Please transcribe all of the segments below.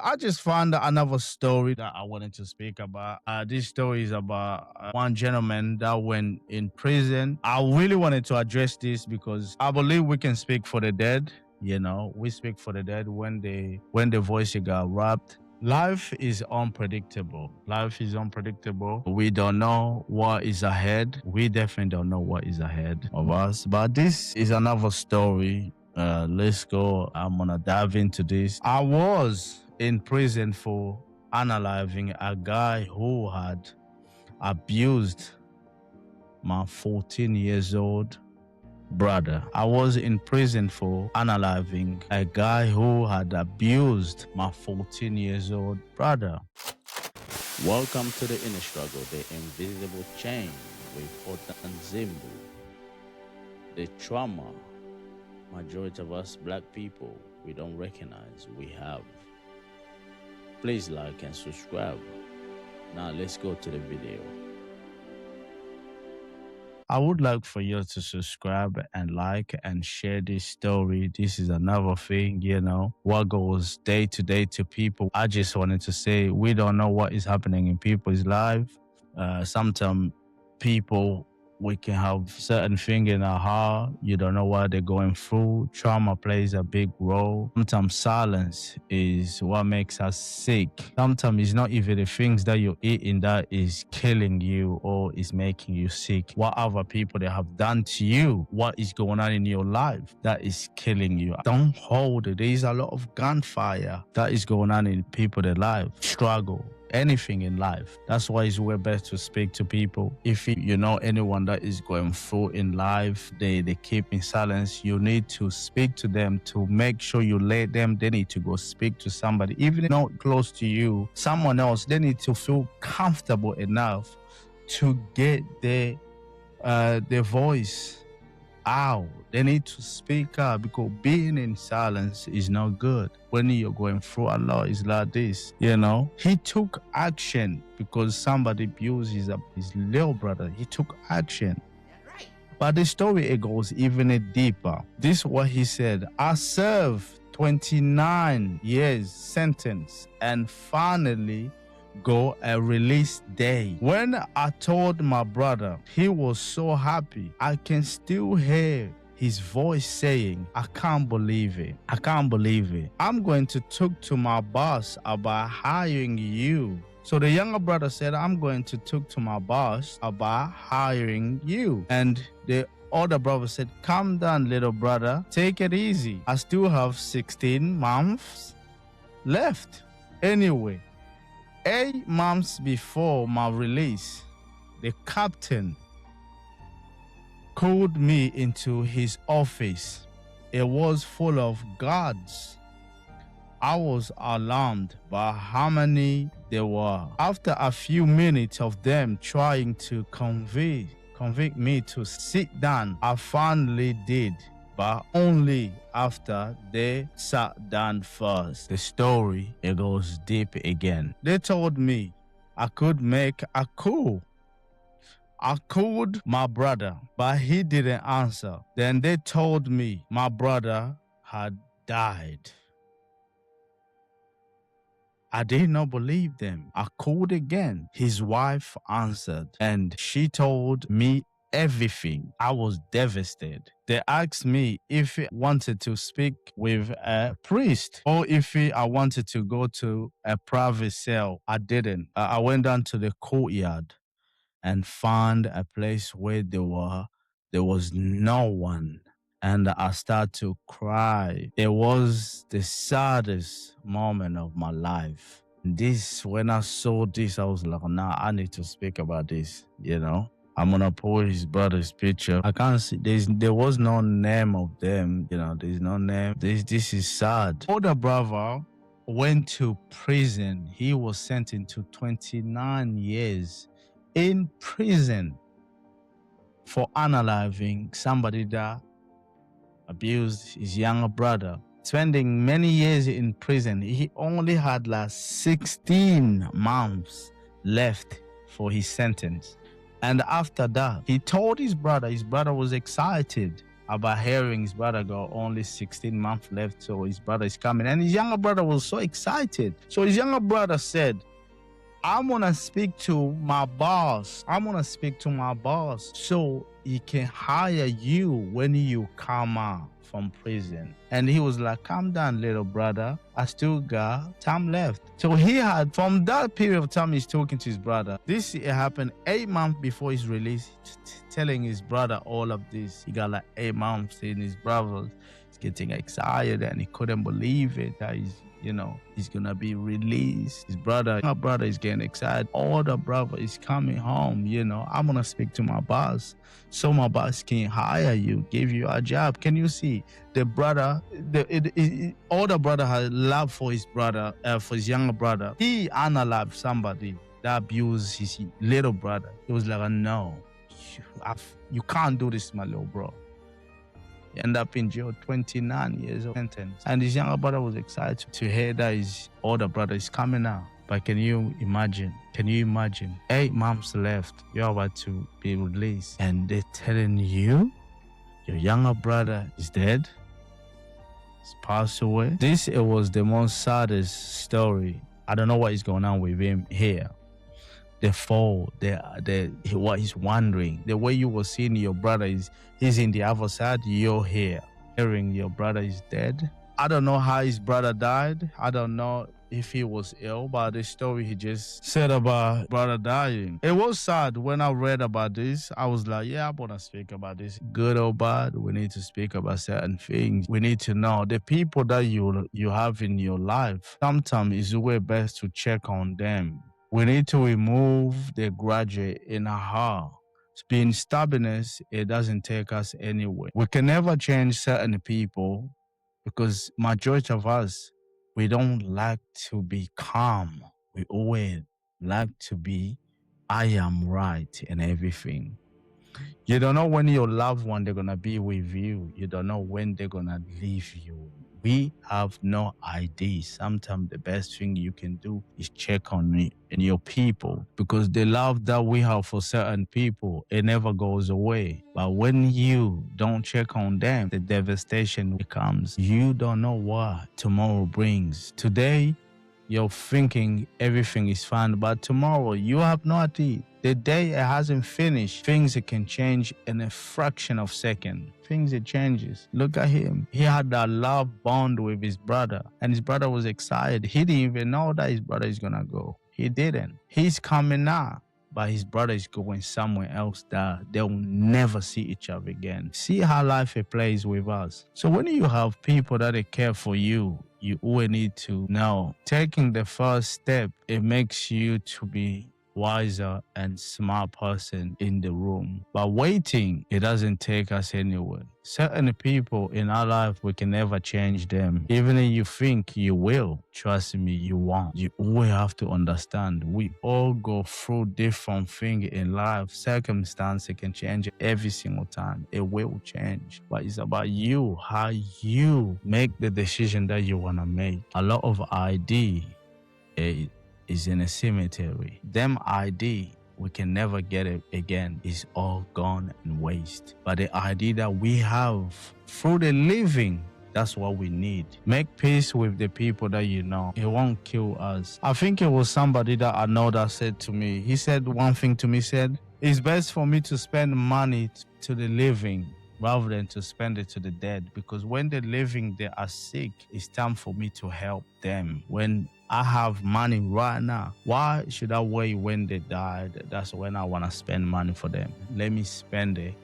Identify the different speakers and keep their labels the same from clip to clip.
Speaker 1: I just found another story that I wanted to speak about. This story is about one gentleman that went in prison. I really wanted to address this because I believe we can speak for the dead. You know, we speak for the dead when the voice got robbed. Life is unpredictable. Life is unpredictable. We don't know what is ahead. We definitely don't know what is ahead of us. But this is another story. Let's go. I'm gonna dive into this. I was in prison for analyzing a guy who had abused my 14 years old brother. I was in prison for analyzing a guy who had abused my 14 years old brother. Welcome to the inner struggle, the invisible chain with Otan Zimbu. The trauma majority of us black people we don't recognize we have. Please like and subscribe. Now let's go to the video. I would like for you to subscribe and like and share this story. This is another thing, what goes day to day to people. I just wanted to say we don't know what is happening in people's life. Sometimes people we can have certain thing in our heart. You don't know what they're going through. Trauma plays a big role. Sometimes silence is what makes us sick. Sometimes it's not even the things that you're eating that is killing you or is making you sick. What other people they have done to you, what is going on in your life that is killing you. Don't hold it. There is a lot of gunfire that is going on in people's life. Struggle. Anything in life. That's why it's way best to speak to people. If you know anyone that is going through in life, they keep in silence, you need to speak to them to make sure you let them. They need to go speak to somebody, even not close to you, someone else. They need to feel comfortable enough to get their voice out. They need to speak up because being in silence is not good. When you're going through a lot, it's like this, He took action because somebody abused his little brother. He took action. But the story it goes even deeper. This is what he said. I served 29 years sentence and finally go a release day. When I told my brother, he was so happy. I can still hear his voice saying, I can't believe it. I can't believe it. I'm going to talk to my boss about hiring you. So the younger brother said, I'm going to talk to my boss about hiring you. And the older brother said, calm down, little brother. Take it easy. I still have 16 months left. Anyway, 8 months before my release, the captain called me into his office. It was full of guards. I was alarmed by how many there were. After a few minutes of them trying to convict me to sit down, I finally did, but only after they sat down first. The story, it goes deep again. They told me I could make a call. I called my brother, but he didn't answer. Then they told me my brother had died. I did not believe them. I called again. His wife answered, and she told me everything. I was devastated. They asked me if I wanted to speak with a priest or if I wanted to go to a private cell. I didn't. I went down to the courtyard and found a place where there was no one. And I started to cry. It was the saddest moment of my life. When I saw this, I was like, nah, I need to speak about this, I'm gonna pull his brother's picture. I can't see. There was no name of them. There's no name. This is sad. Older brother went to prison. He was sentenced to 29 years in prison for unaliving somebody that abused his younger brother. Spending many years in prison, he only had like 16 months left for his sentence. And after that, he told his brother was excited about hearing his brother got only 16 months left, so his brother is coming. And his younger brother was so excited. So his younger brother said, I'm gonna speak to my boss. I'm gonna speak to my boss so he can hire you when you come out from prison. And he was like, calm down, little brother. I still got time left. So he had, from that period of time, he's talking to his brother. This happened 8 months before his release, telling his brother all of this. He got like 8 months, and his brother is getting excited, and he couldn't believe it that he's gonna be released. My brother is getting excited. Older brother is coming home. I'm gonna speak to my boss, so my boss can hire you, give you a job. Can you see the brother? The older brother had love for his brother, for his younger brother. He unalived somebody that abused his little brother. He was like, no, you can't do this, my little bro. He ended up in jail, 29 years of sentence. And his younger brother was excited to hear that his older brother is coming out. But can you imagine? 8 months left, you're about to be released. And they're telling you your younger brother is dead? He's passed away? It was the most saddest story. I don't know what is going on with him here. The fall, what he's wondering. The way you were seeing your brother he's in the other side, you're here. Hearing your brother is dead. I don't know how his brother died. I don't know if he was ill, but the story he just said about brother dying. It was sad when I read about this. I was like, yeah, I want to speak about this. Good or bad, we need to speak about certain things. We need to know the people that you have in your life. Sometimes it's way best to check on them. We need to remove the grudge in our heart. Being stubbornness, it doesn't take us anywhere. We can never change certain people because majority of us, we don't like to be calm. We always like to be, I am right in everything. You don't know when your loved one, they're going to be with you. You don't know when they're going to leave you. We have no idea. Sometimes the best thing you can do is check on me and your people, because the love that we have for certain people, it never goes away. But when you don't check on them, the devastation becomes. You don't know what tomorrow brings. Today, you're thinking everything is fine, but tomorrow you have no idea. The day it hasn't finished, things can change in a fraction of a second. Things it changes. Look at him. He had that love bond with his brother, and his brother was excited. He didn't even know that his brother is gonna go. He didn't. He's coming now, but his brother is going somewhere else that they'll never see each other again. See how life plays with us. So when you have people that care for you, you always need to know. Taking the first step, it makes you to be wiser and smart person in the room. But waiting, it doesn't take us anywhere. Certain people in our life, we can never change them. Even if you think you will, trust me, you won't. You always have to understand, we all go through different things in life. Circumstances can change every single time. It will change. But it's about you, how you make the decision that you want to make. A lot of ID is in a cemetery. Them ID, we can never get it again. It's all gone and waste. But the ID that we have through the living, that's what we need. Make peace with the people that you know. It won't kill us. I think it was somebody that I know that said to me, he said one thing to me, said, it's best for me to spend money to the living rather than to spend it to the dead, because when the living, they are sick, it's time for me to help them. When I have money right now, why should I wait when they died? That's when I want to spend money for them. Let me spend it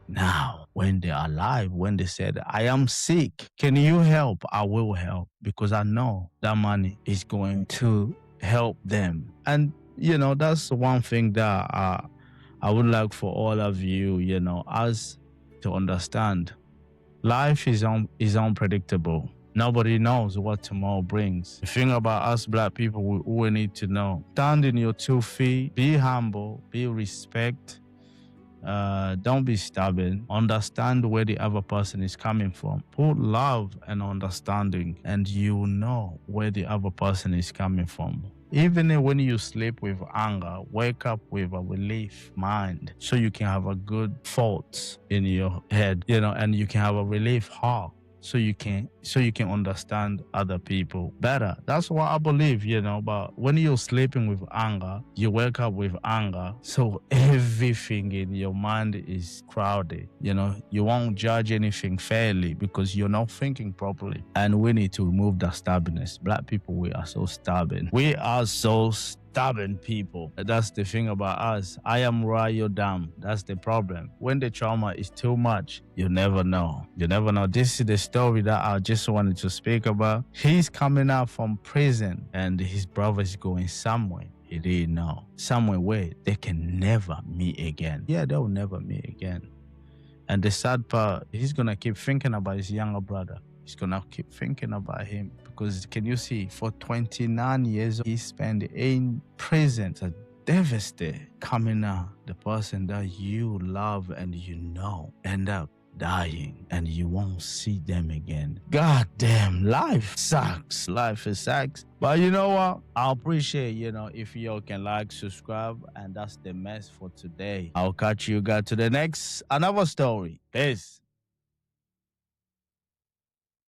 Speaker 1: now when they're alive. When they said, I am sick, can you help? I will help, because I know that money is going to help them. And that's one thing that I would like for all of you, us to understand. Life is unpredictable. Nobody knows what tomorrow brings. The thing about us black people, we all need to know. Stand in your 2 feet, be humble, be respect, Don't be stubborn. Understand where the other person is coming from. Put love and understanding, and you know where the other person is coming from. Even when you sleep with anger, wake up with a relief mind so you can have a good thoughts in your head, and you can have a relief heart so you can understand other people better. That's what I believe, but when you're sleeping with anger, you wake up with anger, so everything in your mind is crowded. You won't judge anything fairly because you're not thinking properly. And we need to remove that stubbornness. Black people, we are so stubborn. We are so stubborn people. That's the thing about us. I am raw, you're dumb. That's the problem. When the trauma is too much, you never know. You never know. This is the story that I just wanted to speak about. He's coming out from prison and his brother is going somewhere. He didn't know. Somewhere where they can never meet again. Yeah, they'll never meet again. And the sad part, he's gonna keep thinking about his younger brother. He's gonna keep thinking about him because can you see, for 29 years he spent in prison. It's a devastating. Coming out, the person that you love and end up dying and you won't see them again. God damn, life sucks. Life is sucks. But you know what? I appreciate, if you can like, subscribe, and that's the mess for today. I'll catch you guys to the next another story. Peace.